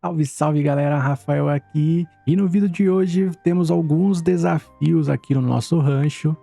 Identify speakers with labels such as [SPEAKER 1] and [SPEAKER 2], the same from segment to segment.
[SPEAKER 1] Salve, salve galera, Rafael aqui. E no vídeo de hoje temos alguns desafios aqui no nosso rancho.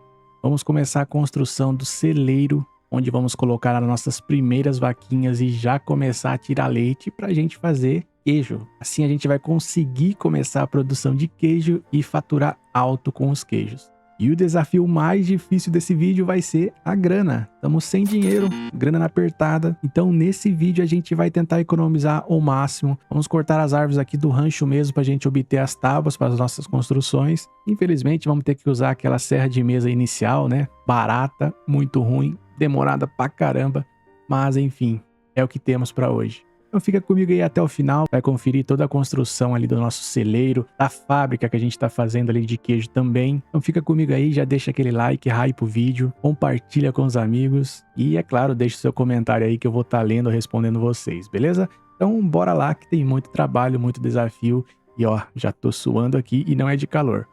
[SPEAKER 1] Vamos começar a construção do celeiro, onde vamos colocar as nossas primeiras vaquinhas e já começar a tirar leite para a gente fazer queijo. Assim a gente vai conseguir começar a produção de queijo e faturar alto com os queijos. E o desafio mais difícil desse vídeo vai ser a grana. Estamos sem dinheiro, grana na apertada. Então nesse vídeo a gente vai tentar economizar ao máximo. Vamos cortar as árvores aqui do rancho mesmo para a gente obter as tábuas para as nossas construções. Infelizmente vamos ter que usar aquela serra de mesa inicial, né? Barata, muito ruim, demorada pra caramba. Mas enfim, é o que temos para hoje. Então fica comigo aí até o final, vai conferir toda a construção ali do nosso celeiro, da fábrica que a gente está fazendo ali de queijo também. Então fica comigo aí, já deixa aquele like, hype o vídeo, compartilha com os amigos e, é claro, deixa o seu comentário aí que eu vou estar lendo, respondendo vocês, beleza? Então bora lá que tem muito trabalho, muito desafio e ó, já tô suando aqui e não é de calor.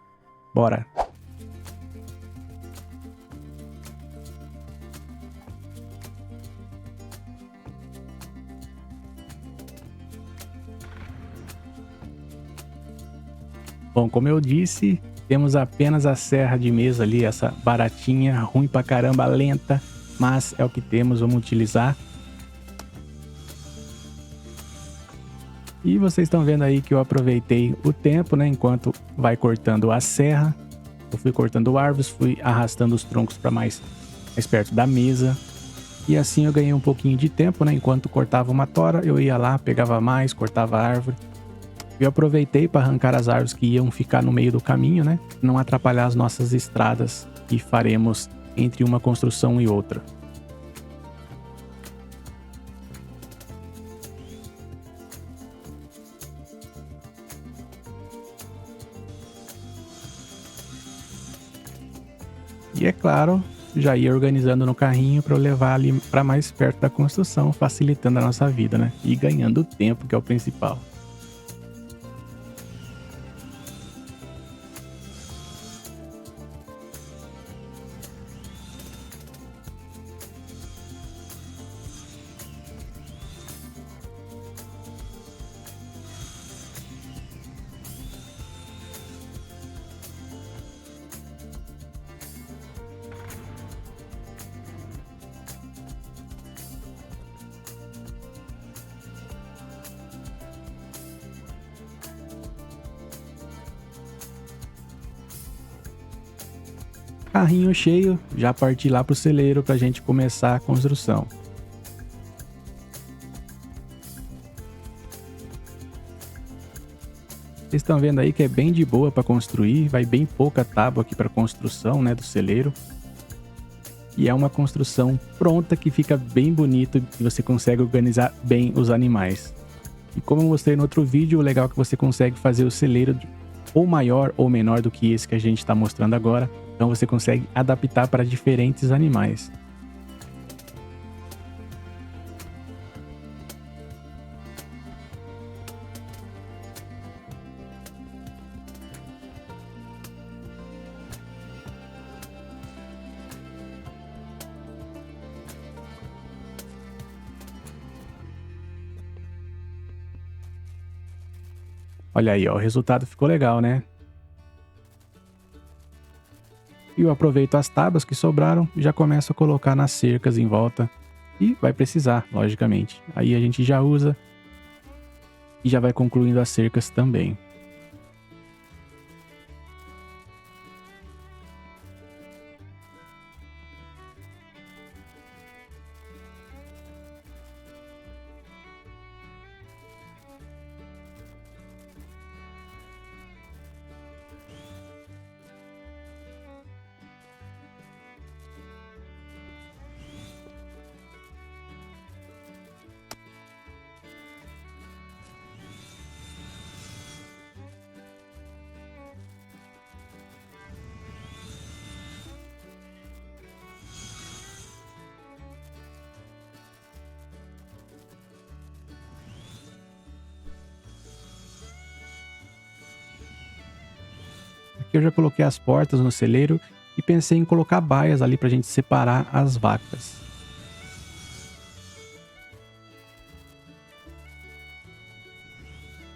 [SPEAKER 1] Bora! Bom, como eu disse, temos apenas a serra de mesa ali, essa baratinha, ruim pra caramba, lenta, mas é o que temos, vamos utilizar. E vocês estão vendo aí que eu aproveitei o tempo, né, enquanto vai cortando a serra. Eu fui cortando árvores, fui arrastando os troncos para mais perto da mesa. E assim eu ganhei um pouquinho de tempo, né, enquanto cortava uma tora, eu ia lá, pegava mais, cortava a árvore. Eu aproveitei para arrancar as árvores que iam ficar no meio do caminho, né? Não atrapalhar as nossas estradas que faremos entre uma construção e outra. E é claro, já ia organizando no carrinho para eu levar ali para mais perto da construção, facilitando a nossa vida, né? E ganhando tempo, que é o principal. Carrinho cheio, já parti lá pro celeiro pra gente começar a construção. Vocês estão vendo aí que é bem de boa para construir, vai bem pouca tábua aqui para construção, né, do celeiro. E é uma construção pronta que fica bem bonito e você consegue organizar bem os animais. E como eu mostrei no outro vídeo, o legal é que você consegue fazer o celeiro ou maior ou menor do que esse que a gente está mostrando agora. Então você consegue adaptar para diferentes animais. Olha aí, ó, o resultado ficou legal, né? E eu aproveito as tábuas que sobraram e já começo a colocar nas cercas em volta. E vai precisar, logicamente. Aí a gente já usa e já vai concluindo as cercas também. Aqui eu já coloquei as portas no celeiro e pensei em colocar baias ali pra gente separar as vacas.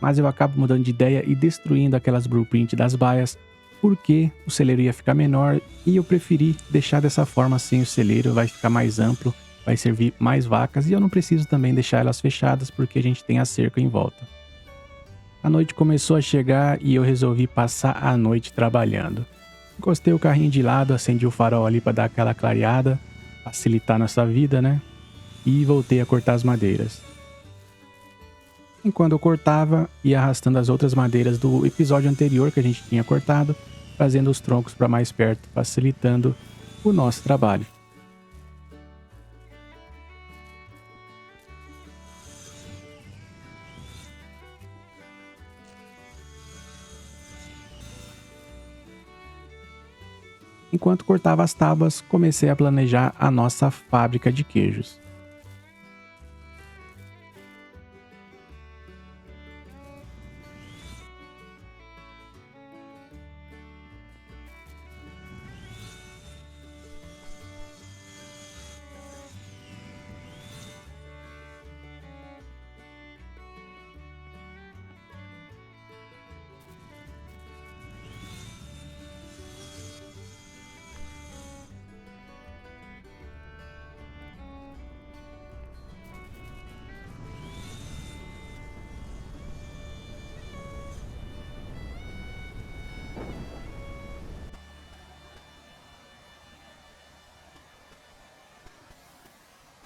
[SPEAKER 1] mas eu acabo mudando de ideia e destruindo aquelas blueprints das baias, porque o celeiro ia ficar menor e eu preferi deixar dessa forma sem o celeiro, vai ficar mais amplo, vai servir mais vacas e eu não preciso também deixar elas fechadas porque a gente tem a cerca em volta. A noite começou a chegar e eu resolvi passar a noite trabalhando. Encostei o carrinho de lado, acendi o farol ali para dar aquela clareada, facilitar nossa vida, né? E voltei a cortar as madeiras. Enquanto eu cortava, ia arrastando as outras madeiras do episódio anterior que a gente tinha cortado, trazendo os troncos para mais perto, facilitando o nosso trabalho. Enquanto cortava as tábuas, comecei a planejar a nossa fábrica de queijos.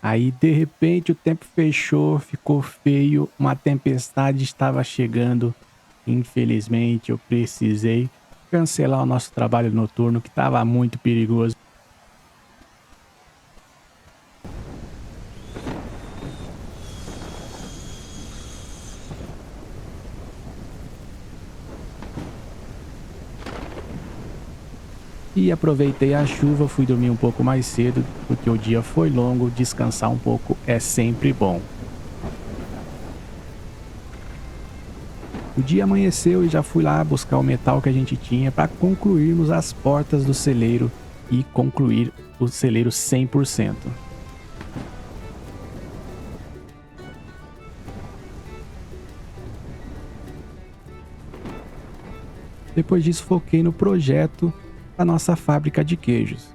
[SPEAKER 1] Aí, de repente, o tempo fechou, ficou feio, uma tempestade estava chegando. Infelizmente, eu precisei cancelar o nosso trabalho noturno, que estava muito perigoso. E aproveitei a chuva, fui dormir um pouco mais cedo, porque o dia foi longo, descansar um pouco é sempre bom. O dia amanheceu e já fui lá buscar o metal que a gente tinha para concluirmos as portas do celeiro e concluir o celeiro 100%. Depois disso, foquei no projeto da nossa fábrica de queijos.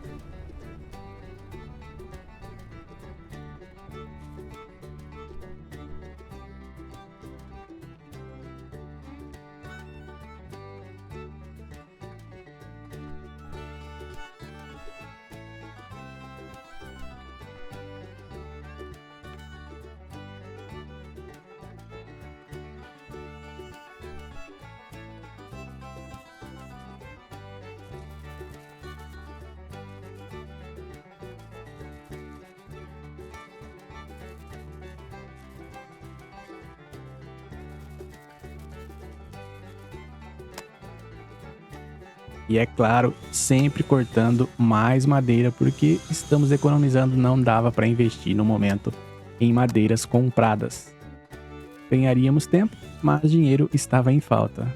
[SPEAKER 1] E é claro, sempre cortando mais madeira porque estamos economizando, não dava para investir no momento em madeiras compradas. Ganharíamos tempo, mas dinheiro estava em falta.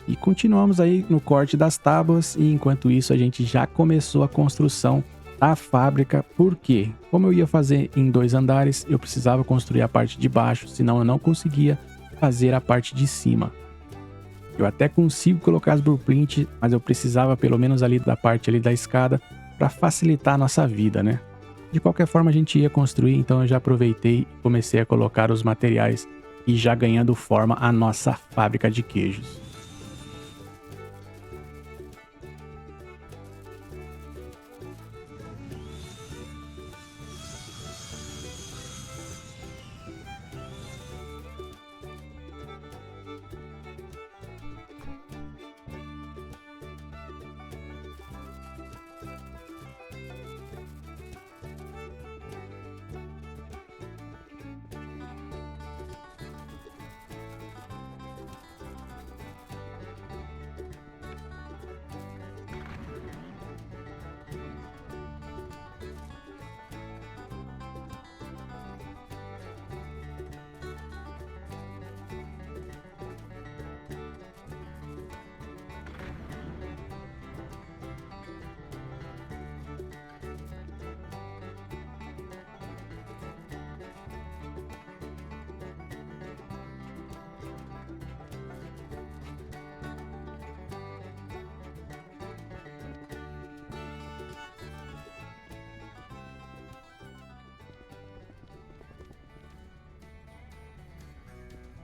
[SPEAKER 1] E continuamos aí no corte das tábuas e enquanto isso a gente já começou a construção da fábrica, porque como eu ia fazer em 2 andares, eu precisava construir a parte de baixo, senão eu não conseguia fazer a parte de cima. Eu até consigo colocar as blueprints, mas eu precisava pelo menos ali da parte ali da escada para facilitar a nossa vida, né? De qualquer forma a gente ia construir, então eu já aproveitei e comecei a colocar os materiais e já ganhando forma a nossa fábrica de queijos.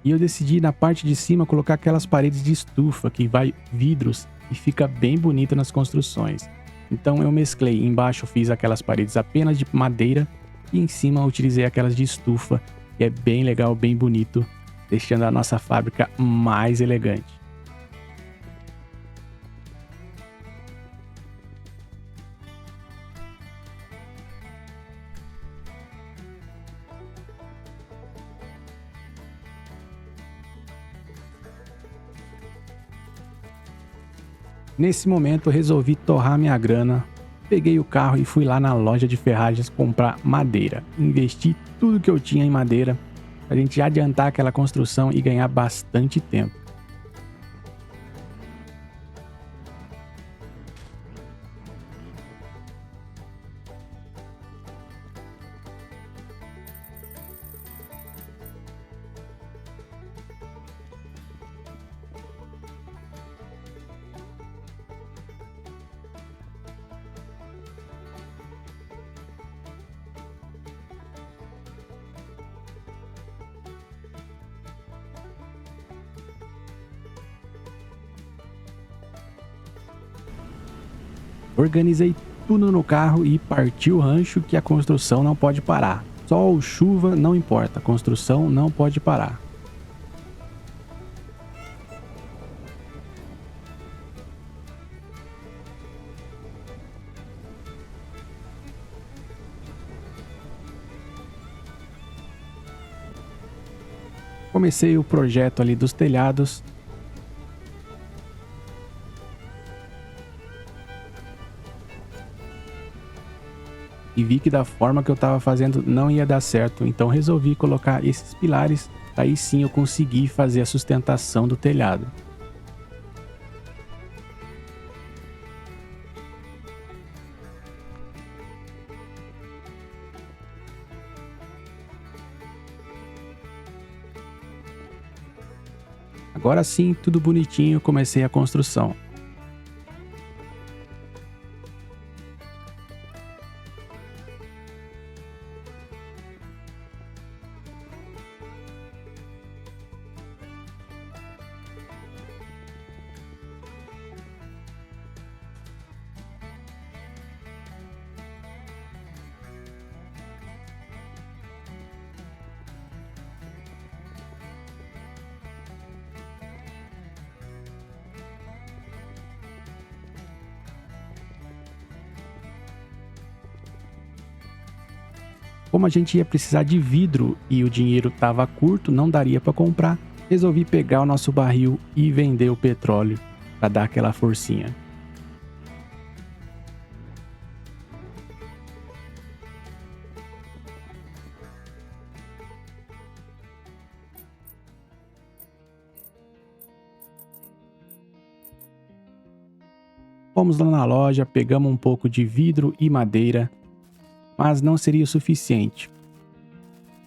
[SPEAKER 1] E eu decidi na parte de cima colocar aquelas paredes de estufa que vai vidros e fica bem bonito nas construções. Então eu mesclei, embaixo fiz aquelas paredes apenas de madeira e em cima eu utilizei aquelas de estufa, que é bem legal, bem bonito, deixando a nossa fábrica mais elegante. Nesse momento eu resolvi torrar minha grana, peguei o carro e fui lá na loja de ferragens comprar madeira. Investi tudo que eu tinha em madeira, pra gente já adiantar aquela construção e ganhar bastante tempo. Organizei tudo no carro e parti o rancho que a construção não pode parar. Sol, chuva, não importa, a construção não pode parar. Comecei o projeto ali dos telhados e vi que da forma que eu estava fazendo não ia dar certo, então resolvi colocar esses pilares, aí sim eu consegui fazer a sustentação do telhado. Agora sim, tudo bonitinho, comecei a construção. Como a gente ia precisar de vidro e o dinheiro estava curto, não daria para comprar, resolvi pegar o nosso barril e vender o petróleo para dar aquela forcinha. Fomos lá na loja, pegamos um pouco de vidro e madeira, mas não seria o suficiente.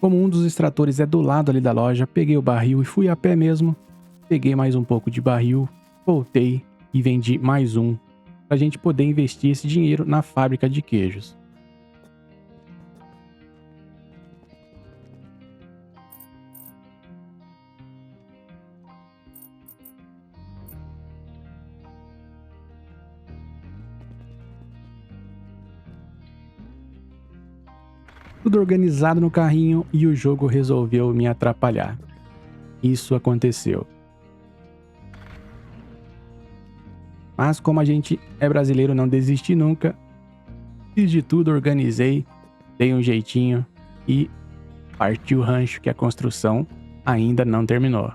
[SPEAKER 1] Como um dos extratores é do lado ali da loja, peguei o barril e fui a pé mesmo. Peguei mais um pouco de barril, voltei e vendi mais um, para a gente poder investir esse dinheiro na fábrica de queijos. Tudo organizado no carrinho e o jogo resolveu me atrapalhar. Isso aconteceu. Mas como a gente é brasileiro, não desisti nunca. Fiz de tudo, organizei, dei um jeitinho e parti o rancho que a construção ainda não terminou.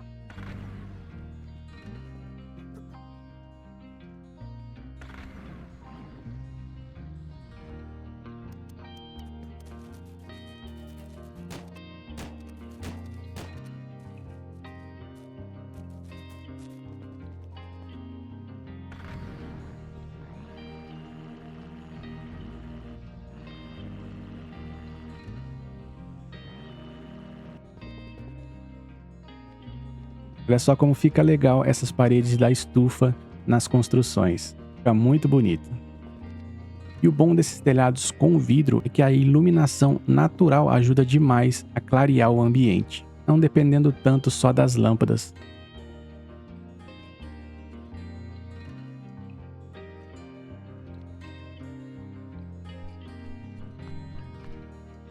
[SPEAKER 1] Olha só como fica legal essas paredes da estufa nas construções. Fica muito bonito. E o bom desses telhados com vidro é que a iluminação natural ajuda demais a clarear o ambiente. não dependendo tanto só das lâmpadas.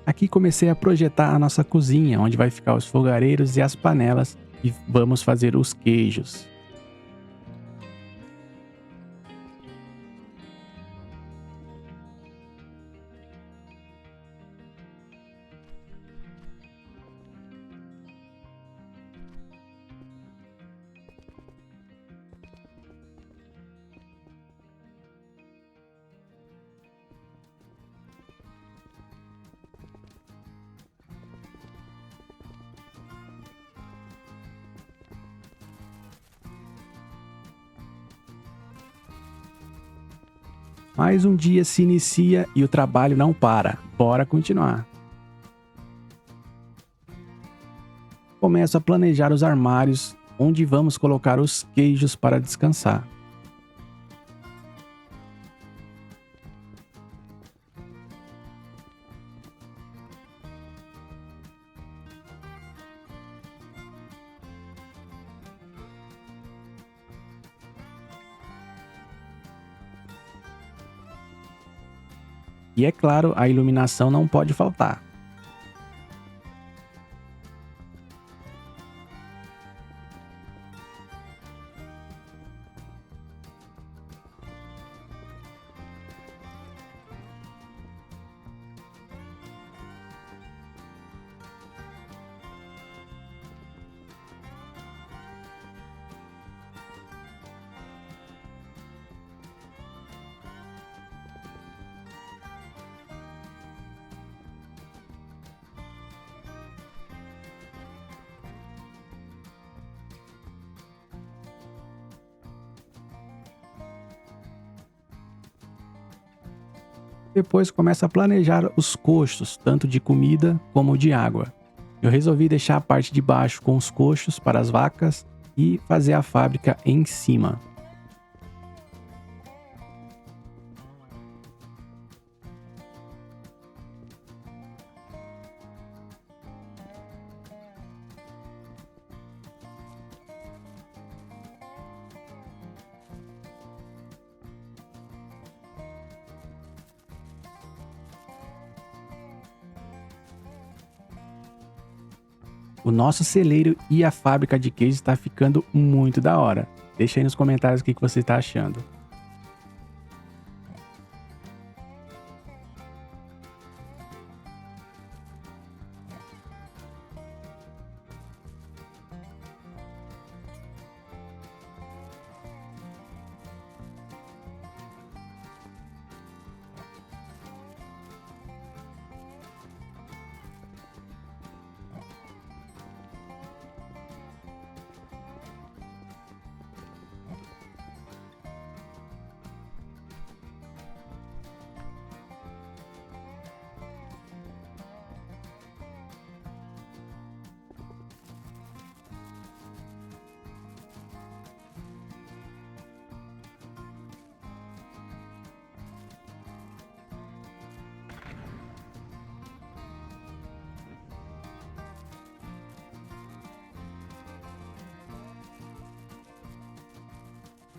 [SPEAKER 1] Aqui comecei a projetar a nossa cozinha, onde vai ficar os fogareiros e as panelas, e vamos fazer os queijos. Mais um dia se inicia e o trabalho não para. Bora continuar. Começo a planejar os armários onde vamos colocar os queijos para descansar. E é claro, a iluminação não pode faltar. Depois começa a planejar os coxos, tanto de comida como de água. Eu resolvi deixar a parte de baixo com os coxos para as vacas e fazer a fábrica em cima. O nosso celeiro e a fábrica de queijo está ficando muito da hora. Deixa aí nos comentários o que você está achando.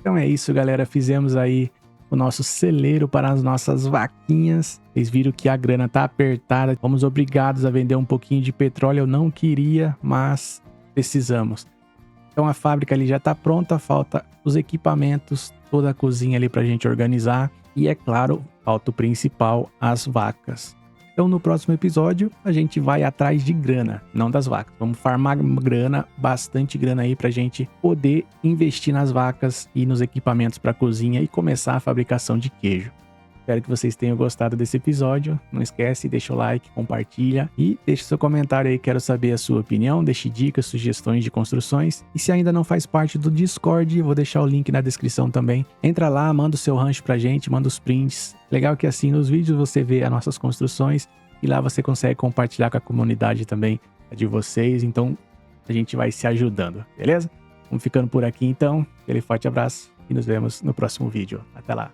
[SPEAKER 1] Então é isso, galera. Fizemos aí o nosso celeiro para as nossas vaquinhas. Vocês viram que a grana tá apertada. Fomos obrigados a vender um pouquinho de petróleo. Eu não queria, mas precisamos. Então a fábrica ali já tá pronta. Falta os equipamentos, toda a cozinha ali pra gente organizar. E é claro, falta o principal, as vacas. Então no próximo episódio a gente vai atrás de grana, não das vacas. Vamos farmar grana, bastante grana aí pra gente poder investir nas vacas e nos equipamentos para cozinha e começar a fabricação de queijo. Espero que vocês tenham gostado desse episódio. Não esquece, deixa o like, compartilha e deixa seu comentário aí. Quero saber a sua opinião, deixe dicas, sugestões de construções. E se ainda não faz parte do Discord, vou deixar o link na descrição também. Entra lá, manda o seu rancho pra gente, manda os prints. Legal que assim nos vídeos você vê as nossas construções e lá você consegue compartilhar com a comunidade também de vocês. Então a gente vai se ajudando, beleza? Vamos ficando por aqui então. Aquele forte abraço e nos vemos no próximo vídeo. Até lá!